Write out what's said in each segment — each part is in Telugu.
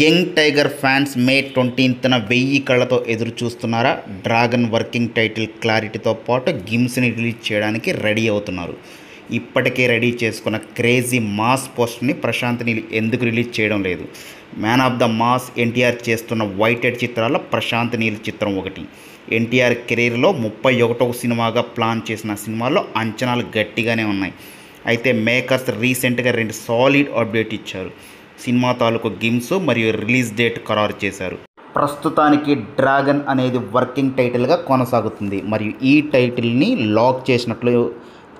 యంగ్ టైగర్ ఫ్యాన్స్ మే 20న 1000 కళ్ళతో ఎదురు చూస్తున్నారా? డ్రాగన్ వర్కింగ్ టైటిల్ క్లారిటీతో పాటు గిమ్స్ని రిలీజ్ చేయడానికి రెడీ అవుతున్నారు. ఇప్పటికే రెడీ చేసుకున్న క్రేజీ మాస్ పోస్టర్ని ప్రశాంత్ నీల్ ఎందుకు రిలీజ్ చేయడం లేదు? Man of the mass NTR చేస్తున్న వైటెడ్ చిత్రాల్లో ప్రశాంత్ నీల్ చిత్రం ఒకటి. ఎన్టీఆర్ కెరీర్లో 31వ సినిమాగా ప్లాన్ చేసిన సినిమాల్లో అంచనాలు గట్టిగానే ఉన్నాయి. అయితే మేకర్స్ రీసెంట్గా 2 సాలిడ్ అప్డేట్ ఇచ్చారు. సినిమా తాలూకు గిమ్స్ మరియు రిలీజ్ డేట్ ఖరారు చేశారు. ప్రస్తుతానికి డ్రాగన్ అనేది వర్కింగ్ టైటిల్గా కొనసాగుతుంది మరియు ఈ టైటిల్ని లాక్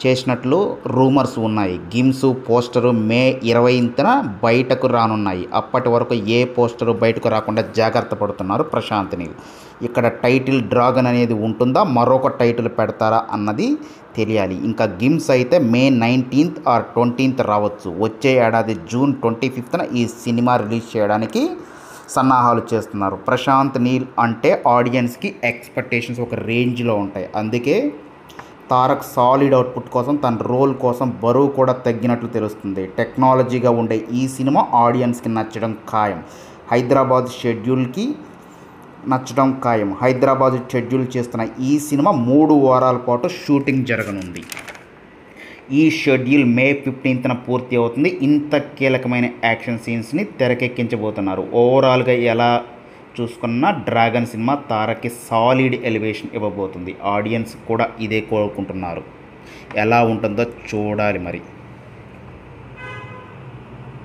చేసినట్లు రూమర్స్ ఉన్నాయి. గిమ్స్ పోస్టరు మే 20న బయటకు రానున్నాయి. అప్పటి వరకు ఏ పోస్టరు బయటకు రాకుండా జాగ్రత్త పడుతున్నారు ప్రశాంత్ నీల్. ఇక్కడ టైటిల్ డ్రాగన్ అనేది ఉంటుందా, మరొక టైటిల్ పెడతారా అన్నది తెలియాలి. ఇంకా గిమ్స్ అయితే మే 19th ఆర్ 20th రావచ్చు. వచ్చే ఏడాది జూన్ 25న ఈ సినిమా రిలీజ్ చేయడానికి సన్నాహాలు చేస్తున్నారు. ప్రశాంత్ నీల్ అంటే ఆడియన్స్కి ఎక్స్పెక్టేషన్స్ ఒక రేంజ్లో ఉంటాయి. అందుకే తారక్ సాలిడ్ అవుట్పుట్ కోసం తన రోల్ కోసం బరువు కూడా తగ్గినట్లు తెలుస్తుంది. టెక్నాలజీగా ఉండే ఈ సినిమా ఆడియన్స్కి నచ్చడం ఖాయం. హైదరాబాద్ షెడ్యూల్ చేస్తున్న ఈ సినిమా 3 వారాల పాటు షూటింగ్ జరగనుంది. ఈ షెడ్యూల్ మే 15న పూర్తి అవుతుంది. ఇంత కీలకమైన యాక్షన్ సీన్స్ని తెరకెక్కించబోతున్నారు. ఓవరాల్గా ఎలా చూసుకున్న డ్రాగన్ సినిమా తారక్కి సాలిడ్ ఎలివేషన్ ఇవ్వబోతుంది. ఆడియన్స్ కూడా ఇదే కోరుకుంటున్నారు. ఎలా ఉంటుందో చూడాలి మరి.